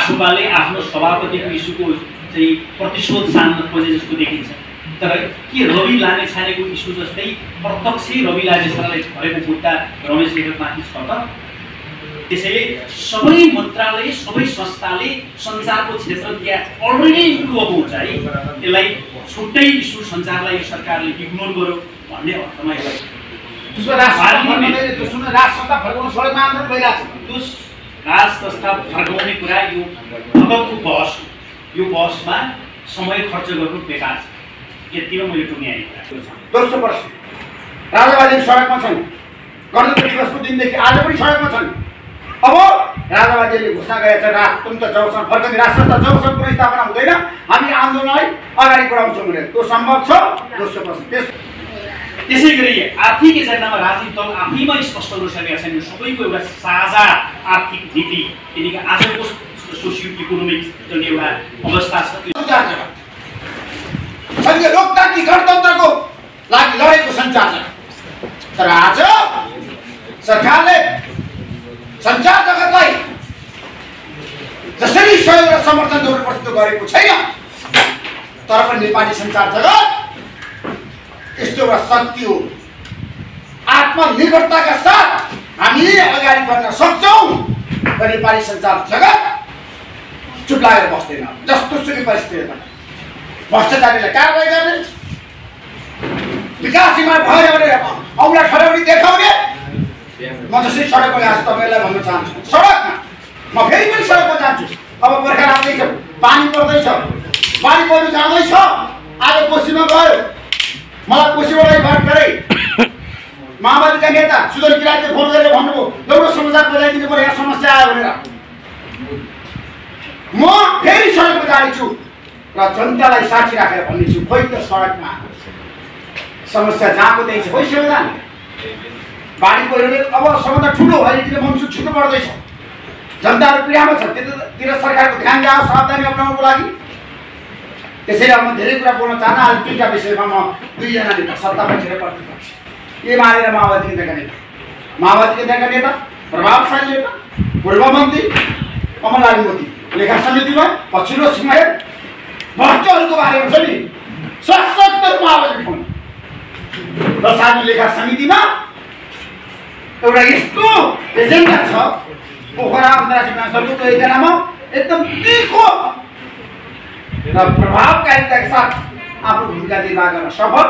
रासोपाले आफ्नो सभापतिको इस्युको चाहिँ प्रतिशोध सान्न खोजे जस्तो देखिन्छ। तर के रवि लामेछानेको इस्यु जस्तै प्रत्यक्ष रवि लामेछानेलाई भएको मुद्दा रमेश लेखकमाथि छ त? त्यसैले सबै मन्त्रालय सबै संस्थाले सञ्चारको क्षेत्र त्यहाँ अलरेडी इम्प्रुभ हुन्छ है, यसलाई छुट्टै इस्यु सञ्चारलाई यो सरकारले इग्नोर गर्यो भन्ने अर्थमा यसलाई राज संस्था फर्काउन सडकमा आन्दोलन भइरहेको छ। राज संस्था फर्काउने कुरा यो नगदको बहस हो। यो बहसमा समय खर्च गर्नु बेकार छ। यतिमा मैले टुङ्ग्याएँ। दोस्रो प्रश्न, राजावादी सडकमा छन्, गणतन्त्र दिवसको दिनदेखि आज पनि सडकमा छन्। अब राजावादीले घोषणा गरेका छ राजतन्त्र जबसम्म फर्कने राज संस्था जबसम्म पुनः स्थापना हुँदैन हामी आन्दोलनलाई अगाडि बढाउँछौँ भने त्यो सम्भव छ? दोस्रो प्रश्न। त्यसै गरी आर्थिक एजेन्डामा राजनीतिक दल आफैमा स्पष्ट गरिसकेका छन् सबैको एउटा साझा आर्थिक नीति, किनकि आजको सोसियो इकोनोमिक जुन एउटा अवस्था छ संघीय लोकतान्त्रिक गणतन्त्रको लागि लडेको सञ्चार जगत। तर आज सरकारले सञ्चार जगतलाई जसरी सहयोग र समर्थन गर्नुपर्छ त्यो गरेको छैन। तर पनि नेपाली सञ्चार जगत यस्तो एउटा शक्ति हो, आत्मनिर्भरताका साथ हामीले अगाडि बढ्न सक्छौँ। नेपाली सञ्चार जगत चुप लागेर बस्दैन। जस्तो सुकै परिस्थितिमा भ्रष्टाचारीलाई कारवाही गर्ने, विकासमा भयो भने औँला ठहराउने देखाउने। म जसरी सडकमा गएको छु तपाईँहरूलाई भन्न चाहन्छु, सडकमा म फेरि पनि सडकमा जान्छु। अब बर्खा लाग्दैछ, पानी पर्दैछ, बाढी पहिरो जाँदैछ। आज कोशीमा गयो, मलाई कोशीबाटै भर्खरै माओवादीका नेता सुदन किराँतले फोन गरेर भन्नुभयो एउटा समाचार बजाइदिनु पर्यो, यहाँ समस्या आयो भनेर। म फेरि सडकमा जानेछु र जनतालाई साक्षी राखेर भन्नेछु, खोइ त सडकमा समस्या जहाँको त्यही छ। खोइ संविधान बाढी पहिरोले अब सबभन्दा ठुलो अहिलेतिर मनसुन छुट्नु पर्दैछ, जनताहरू पीडामा छ। त्यतातिर सरकारको ध्यान जाओस् सावधानी अप्नाउनुको लागि। त्यसैले अब म धेरै कुरा बोल्न चाहन्न। आज दुईवटा विषयमा म दुईजना नेता, सत्तापक्ष र प्रतिपक्ष, एमाले र माओवादी केन्द्रका नेता, माओवादी केन्द्रका नेता, प्रभावशाली नेता, पूर्व मन्त्री कमललाल मोदी लेखा समितिमा पछिल्लो समय भ्रष्टहरूको बारेमा छ नि सशक्त माओवादी फोन र सानो लेखा समितिमा एउटा यस्तो एजेन्डा छ पोखरा अन्तर्राष्ट्रिय विमानस्थलको एकजनामा एकदम तीखो र प्रभावकारिताका साथ आफ्नो भूमिका निर्वाह गर्न सफल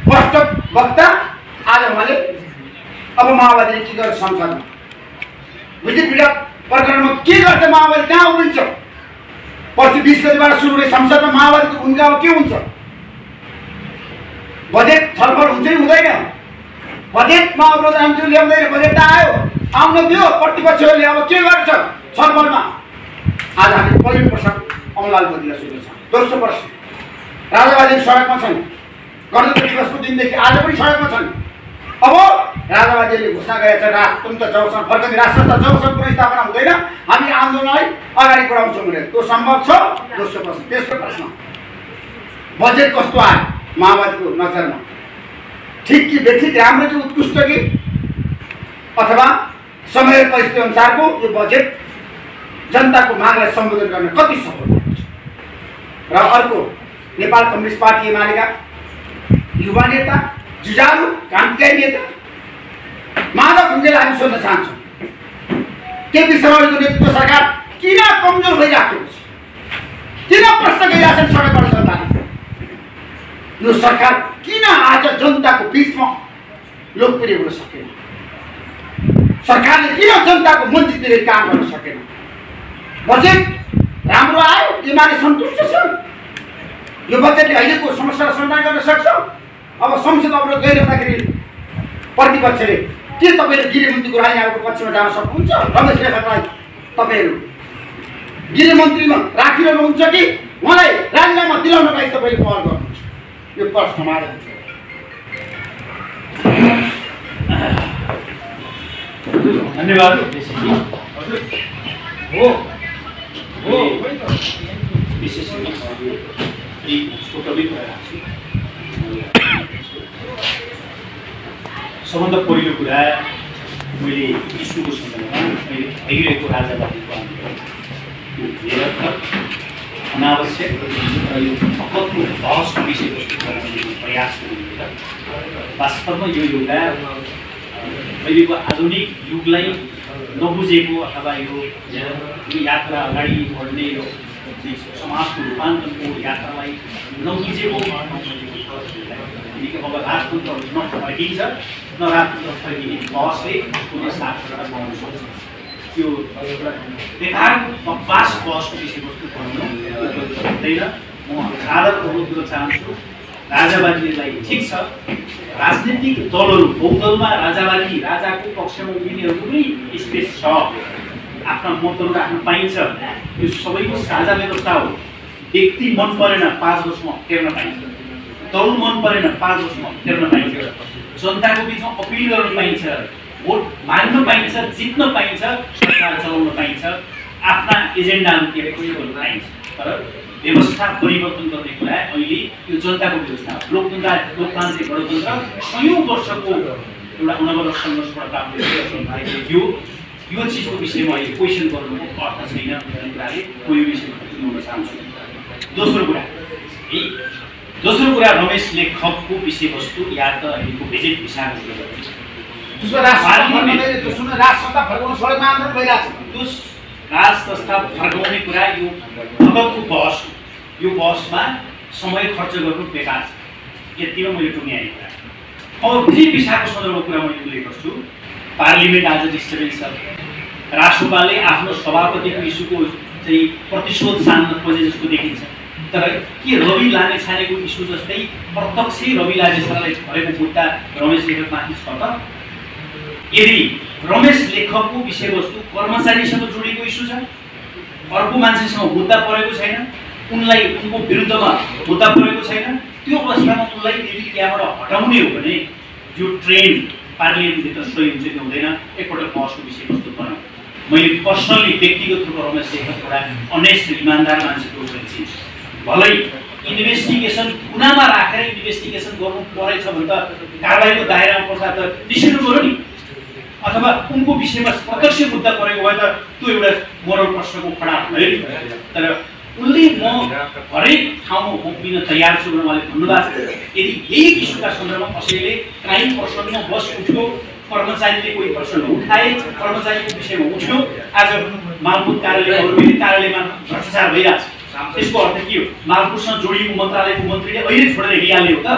स्पष्ट वक्ता। आज उहाँले अब माओवादीले के गर्छ संसदमा, विद्युत विवाद प्रकरणमा के गर्छ माओवादी, कहाँ उभिन्छ, पर्सि 20 गतिबाट सुरु हुने संसदमा माओवादीको भूमिका के हुन्छ, बजेट छलफल हुन्छ कि हुँदैन, बजेटमा अवरोध आउँछ ल्याउँदैन, बजेट त आयो आउन दियो, प्रतिपक्षहरूले अब के गर्छ छलफलमा। आज हामी पहिलो प्रश्न कमललाल मोदीलाई सोध्छौँ। दोस्रो प्रश्न, राजावादी सडकमा छन्, गणतन्त्र दिवसको दिनदेखि आज पनि सडकमा छन्। अब राजावादीले घोषणा गरेका छ राजतन्त्र जबसम्म फर्कने राज संस्था जबसम्म पुनः स्थापना हुँदैन हामी आन्दोलनलाई अगाडि बढाउँछौँ भने त्यो सम्भव छ? दोस्रो प्रश्न। तेस्रो प्रश्न, बजेट कस्तो आयो माओवादीको नजरमा, ठिक कि बेठिक, राम्रो कि उत्कृष्ट कि, अथवा समय परिस्थिति अनुसारको यो बजेट जनताको मागलाई सम्बोधन गर्न कति सफल हुन्छ? र अर्को, नेपाल कम्युनिस्ट पार्टी एमालेका युवा नेता, जुझारु क्रान्तिकारी नेता माधव ढुङ्गेलाई हामी सोध्न चाहन्छौँ, केपी शर्माको नेतृत्व सरकार किन कमजोर भइराखेको छ? किन प्रश्न गरिरहेछन् सडकबाट जनताले? यो सरकार किन आज जनताको बिचमा लोकप्रिय हुन सकेन? सरकारले किन जनताको मन जित्ने काम गर्न सकेन? बजेट राम्रो आयो, एमाले सन्तुष्ट छ, यो बजेटले अहिलेको समस्यालाई समाधान गर्न सक्छ। अब संसद अवरोध गइरहँदाखेरि प्रतिपक्षले के तपाईँले गृहमन्त्रीको राजीनामाको पक्षमा जान सक्नुहुन्छ? रमेश लेखकलाई तपाईँहरू गृहमन्त्रीमा राखिरहनुहुन्छ कि उहाँलाई राजीनामा दिलाउनका लागि तपाईँले पहल गर्नुहुन्छ? यो प्रश्न मारे धन्यवाद। विशेष सबभन्दा पहिलो कुरा मैले इस्युको सन्दर्भमा मैले भइरहेको राजावादीको आन्दोलन निरर्थक अनावश्यक र यो फकतको बहसको विषयवस्तु बनाउने प्रयास गरिन्छ। वास्तवमा यो एउटा अहिलेको आधुनिक युगलाई नबुझेको अथवा यो यात्रा अगाडि बढ्ने यो समाजको रूपान्तरणको यात्रालाई नबुझेको अब राजतन्त्रहरू न फर्किन्छ न राजतन्त्र फर्किने बहसले कुनै साथबाट बनाउन सक्छ। त्यो बेकारको बकवास बहसको विषयवस्तु बनाउनु हुँदैन। म सादर अनुरोध गर्न चाहन्छु, राजावादीलाई ठिक छ, राजनीतिक दलहरू बहुदलमा राजावादी राजाको पक्षमा उभिनेहरूको पनि स्पेस छ, आफ्ना मतहरू राख्न पाइन्छ। यो सबैको साझा व्यवस्था हो। व्यक्ति मन परेन 5 वर्षमा फेर्न पाइन्छ, दल मन परेन 5 वर्षमा फेर्न पाइन्छ, जनताको बिचमा अपिल गर्न पाइन्छ, भोट माग्न पाइन्छ, जित्न पाइन्छ, सरकार चलाउन पाइन्छ, आफ्ना एजेन्डाहरू के प्रयोग गर्न पाइन्छ। तर व्यवस्था परिवर्तन गर्ने कुरा अहिले यो जनताको व्यवस्था लोकतान्त्रिक गणतन्त्र 100औं वर्षको एउटा अनवरत सङ्घर्षबाट प्राप्त भएको यो चिजको विषयमा अहिले क्वेसन गर्नुको अर्थ छैन भन्ने कुराले म यो विषयमा बुझाउन चाहन्छु। दोस्रो कुरा रमेश लेखकको विषयवस्तु या त अहिलेको बजेट विषयको राज संस्था फर्काउने कुरा यो फकतको बहस हो। यो बहसमा समय खर्च गर्नु बेकार छ। यतिमा मैले टुङ्ग्याएँ कुरा। अब बजेट विषयको सन्दर्भमा कुरा मैले उल्लेख गर्छु। पार्लिमेन्ट आज डिस्टर्बेन्स छ। राष्ट्रपालले आफ्नो सभापतिको इस्युको चाहिँ प्रतिशोध सान्न खोजे जस्तो देखिन्छ। तर के रवि लामेछानेको इस्यु जस्तै प्रत्यक्ष रवि लामेछानेलाई भएको मुद्दा रमेश लेखकमाथि छ त? यदि रमेश लेखकको विषयवस्तु कर्मचारीसँग जोडिएको इस्यु छ, अर्को मान्छेसँग मुद्दा परेको छैन, उनलाई उनको विरुद्धमा मुद्दा परेको छैन, त्यो अवस्थामा उनलाई यदि त्यहाँबाट हटाउने हो भने यो ट्रेन पार्लिमेन्टभित्र सही हुन्छ कि हुँदैन एकपल्ट बहसको विषयवस्तु बनाऊ। मैले पर्सनली व्यक्तिगत रूपमा रमेश लेखक एउटा अनेस्ट इमान्दार मान्छेको रूपमा चिन्छु। भलै इन्भेस्टिगेसन कुनामा राखेर इन्भेस्टिगेसन गर्नु परेछ भने त कारबाहीको दायरामा पर्दा त निस्किनु पर्यो नि, अथवा उनको विषयमा प्रत्यक्ष मुद्दा परेको भए त त्यो एउटा मोरल प्रश्नको खडा भयो नि। तर उनले म हरेक ठाउँमा उभिन तयार छु भनेर उहाँले भन्नुभएको छ। यदि यही इस्युका सन्दर्भमा कसैले काहीँ प्रश्नमा बस उठ्यो, कर्मचारीले कोही प्रश्न उठाए, कर्मचारीको विषयमा उठ्यो, आज मालपोत कार्यालय अरूले कार्यालयमा भ्रष्टाचार भइरहेछ, त्यसको अर्थ के हो? मालपोतसँग जोडिएको मन्त्रालयको मन्त्रीले अहिले छोडेर हिँडिहाल्यो हो त?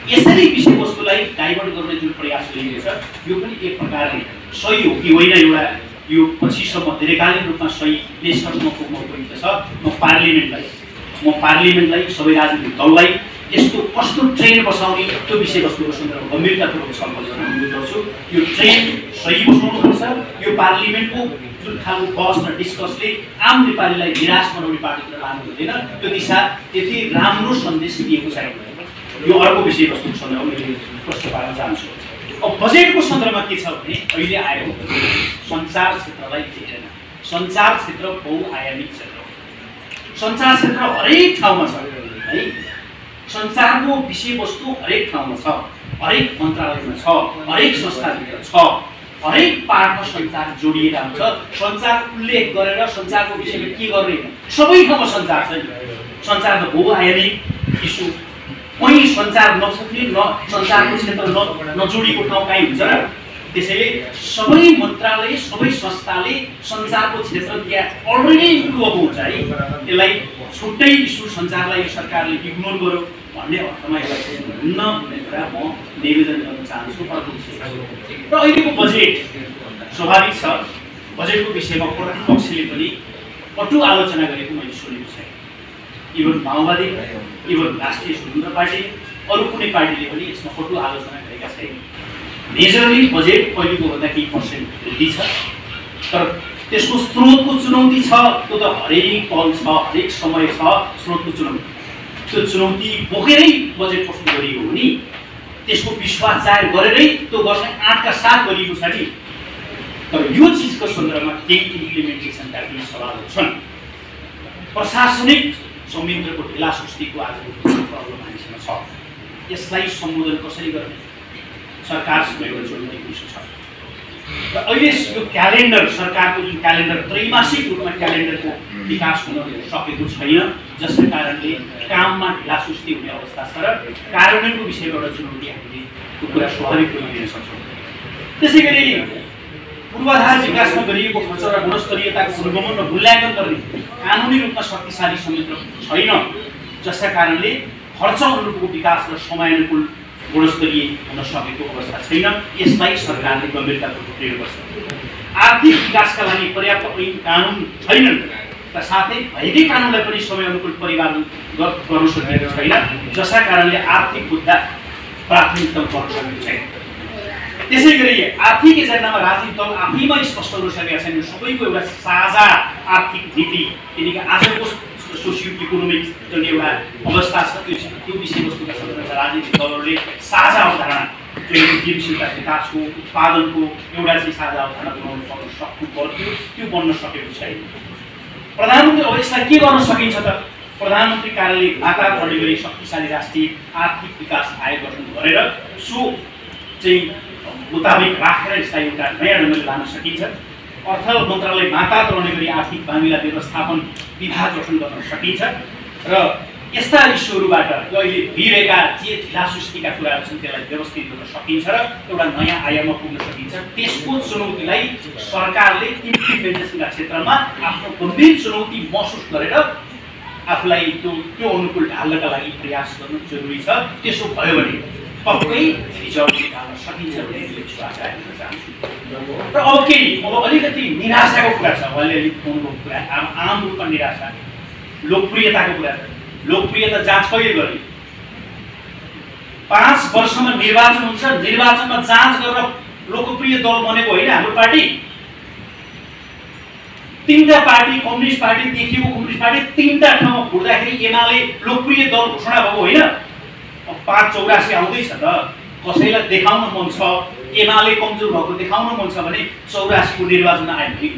यसरी विषयवस्तुलाई डाइभर्ट गर्ने जुन प्रयास गरिएको छ यो पनि एक प्रकारले सही हो कि होइन एउटा यो पछिसम्म दीर्घकालीन रूपमा सही निष्कर्षमा पुग्नु उपयुक्त छ। म पार्लिमेन्टलाई सबै राजनीतिक दललाई यस्तो कस्तो ट्रेन बसाउने त्यो विषयवस्तुको सन्दर्भमा गम्भीरतापूर्वक छलफल गर्न अनुरोध गर्छु। यो ट्रेन सही बसाउनुपर्छ। यो पार्लिमेन्टको जुन खालको बहस र डिस्कसले आम नेपालीलाई निराश बनाउने पार्टीतिर लानु हुँदैन, त्यो दिशा त्यति राम्रो सन्देश दिएको छैन। यो अर्को विषयवस्तुको सन्दर्भमा मैले प्रश्न पार्न चाहन्छु। अब बजेटको सन्दर्भमा के छ भने अहिले आएको सञ्चार क्षेत्रलाई हेरेन। सञ्चार क्षेत्र बहुआयामिक क्षेत्र हो। सञ्चार क्षेत्र हरेक ठाउँमा छ है। सञ्चारको विषयवस्तु हरेक ठाउँमा छ, हरेक मन्त्रालयमा छ, हरेक संस्थाभित्र छ, हरेक पार्टमा सञ्चार जोडिएर हुन्छ। सञ्चार उल्लेख गरेर सञ्चारको विषयमा के गर्ने सबै ठाउँमा सञ्चार छ। सञ्चार त बहुआयामिक इस्यु, कहीँ सञ्चार नसक्ने सञ्चारको क्षेत्र नजोडिएको ठाउँ कहीँ हुन्छ र? त्यसैले सबै मन्त्रालय सबै संस्थाले सञ्चारको क्षेत्र त्यहाँ अलरेडी इन्भल्भ हुन्छ है। त्यसलाई छुट्टै इस्यु सञ्चारलाई सरकारले इग्नोर गर्यो भन्ने अर्थमा यसलाई हुन्न भन्ने कुरा म निवेदन गर्न चाहन्छु। अर्को विषय र अहिलेको बजेट स्वाभाविक छ, बजेटको विषयमा प्रतिपक्षले पनि कटु आलोचना गरेको मैले सुनेको छैन। इभन माओवादी, इभन राष्ट्रिय स्वतन्त्र पार्टी, अरू कुनै पार्टीले पनि यसमा कटु आलोचना गरेका छैन। मेजरली बजेट पहिलेको भन्दा केही पर्सेन्ट वृद्धि छ, तर त्यसको स्रोतको चुनौती छ। त्यो त हरेक पल छ, हरेक समय छ स्रोतको चुनौती। त्यो चुनौती बोकेरै बजेट प्रस्तुत गरिएको हो नि, त्यसको विश्वास जाहेर गरेरै त्यो गर्ने आँटका साथ गरिएको छ नि। तर यो चिजको सन्दर्भमा केही इम्प्लिमेन्टेसनका केही सवालहरू छन्। प्रशासनिक संयन्त्रको ढिला सुस्तीको आजको प्रब्लम हामीसँग छ। यसलाई सम्बोधन कसरी गर्ने सरकारसँग एउटा जोडिएको इस्यु छ। र अहिले यो क्यालेन्डर सरकारको जुन क्यालेन्डर त्रैमासिक रूपमा क्यालेन्डरको विकास हुन सकेको छैन, जसका कारणले काममा ढिलासुस्ती हुने अवस्था छ र कार्यान्वयनको विषयमा एउटा चुनौती हामीले त्यो कुरा स्वाभाविक रूपमा लिन सक्छौँ। त्यसै गरी पूर्वाधार विकासमा गरिएको खर्च र गुणस्तरीयताको अनुगमन र मूल्याङ्कन गर्ने कानुनी रूपमा शक्तिशाली संयन्त्र छैन, जसका कारणले खर्च अनुरूपको विकास र समयानुकूल गुणस्तरीय हुन सकेको अवस्था छैन। यसलाई सरकारले गम्भीरतापूर्वक लिनुपर्छ। आर्थिक विकासका लागि पर्याप्त ऐन कानुन छैनन् र साथै भएकै कानुनलाई पनि समयानुकूल परिपालन गर्न सकिएको छैन, जसका कारणले आर्थिक मुद्दा प्राथमिकता गर्न सकेको छैन। त्यसै गरी आर्थिक एजेन्डामा राजनीतिक दल आफैमा स्पष्ट हुन सकेका छैनन्। सबैको एउटा साझा आर्थिक नीति, किनकि आजको सोसियो इकोनोमिक जुन एउटा अवस्था छ त्यो विषयवस्तुका सन्दर्भमा राजनीतिक दलहरूले साझा अवधारणा जुन गतिशीलता विकासको उत्पादनको एउटा चाहिँ साझा अवधारणा बनाउन सक्नु पर्थ्यो, त्यो बन्न सकेको छैन। प्रधानमन्त्री अब यसलाई के गर्न सकिन्छ त? प्रधानमन्त्री कार्यालय माता गर्ने गरी शक्तिशाली राष्ट्रिय आर्थिक विकास आयोग गठन गरेर सो चाहिँ मुताबिक राखेर यसलाई एउटा नयाँ ढङ्गले लान सकिन्छ। अर्थ मन्त्रालय माता रहने गरी आर्थिक मामिला व्यवस्थापन विभाग गठन गर्न सकिन्छ र यस्ता इस्युहरूबाट अहिले भइरहेका जे ढिलासुस्तीका कुराहरू छन् त्यसलाई व्यवस्थित गर्न सकिन्छ र एउटा नयाँ आयाममा पुग्न सकिन्छ। त्यसको चुनौतीलाई सरकारले इम्प्लिमेन्टेसनका क्षेत्रमा आफ्नो गम्भीर चुनौती महसुस गरेर आफूलाई त्यो अनुकूल ढाल्नका लागि प्रयास गर्नु जरुरी छ। त्यसो भयो भने पक्कै रिजल्ट निकाल्न सकिन्छ भन्ने आशा गर्न चाहन्छु। र अब अलिकति निराशाको कुरा छ, अलिअलि फोनको कुरा, आम रूपमा निराशा। लोकप्रियताको कुरा छ। लोकप्रियता जाँच कहिले गर्ने? 5 वर्षमा निर्वाचन हुन्छ, निर्वाचनमा जाँच गरेर लोकप्रिय दल बनेको होइन हाम्रो पार्टी। 3टा पार्टी, कम्युनिस्ट पार्टी, देखिएको कम्युनिस्ट पार्टी 3टा ठाउँमा फुट्दाखेरि एमाले लोकप्रिय दल घोषणा भएको होइन। 584 आउँदैछ त, कसैलाई देखाउन मन छ एमाले कमजोर भएको देखाउन मन छ भने 84 को निर्वाचन आयो भने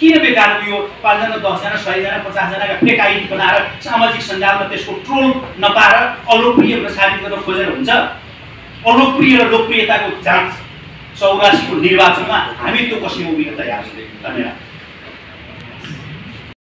किन बेकारको यो 5 जना 10 जना 100 जना 50 जनाका फेक आइडी बनाएर सामाजिक सञ्जालमा त्यसको ट्रोल नपाएर अलोकप्रिय भनेर साबित गर्न खोजेर हुन्छ? अलोकप्रिय र लोकप्रियताको जाँच 84 को निर्वाचनमा हामी त्यो कसैमा उभिन तयार छौँ। धन्यवाद।